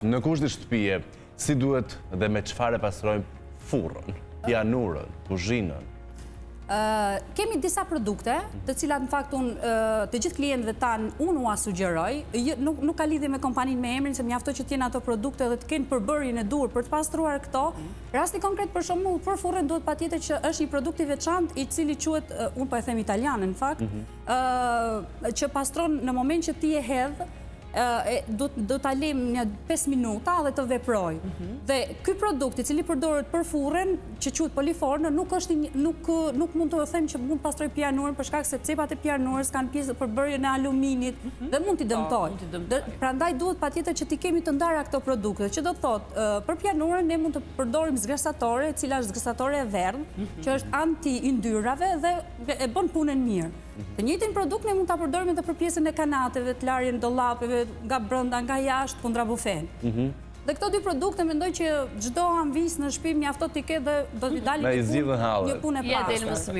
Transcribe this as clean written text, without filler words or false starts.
Në kushte shtëpie, si duhet dhe me çfarë pastrojmë furrën, pianurën, kuzhinën? Kemi disa produkte, të cilat në fakt të gjithë klientëve tanë unë ua sugjeroj, nuk ka lidhje me kompaninë me emrin, se mjafto që t'jenë ato produkte dhe të kenë përbërjen e duhur për të pastruar këto. Rasti konkret për shembull, për furrën duhet patjetër që është një produkt i veçantë i cili quhet, unë po e them italian në fakt, që pastron në moment që ti e hedh, do ta lëm një 5 minuta dhe të veproj. Dhe ky produkt i cili përdoret për furrën, që quhet polifornë, nuk mund të them që mund pastroj pianurën për shkak se cepat e pianurës kanë pjesë përbërjen e aluminit dhe mund t'i dëmtojë. Prandaj duhet patjetër që t'i kemi të ndara këto produkte, që do të thotë për pianurën ne mund të përdorim zgërsatore, e cila është zgërsatore e verdhë, që është anti-yndyrave dhe e bën punën mirë. Të njëjtin produkt ne mund ta përdorim edhe për pjesën e kanateve, të larjen dollapeve, nga brenda, nga jashtë, kundra bufenë. Dhe këto dy produkte mendoj që çdo anvis në shtëpi mjafton t'i ketë dhe do t'i dalë një punë e pastër.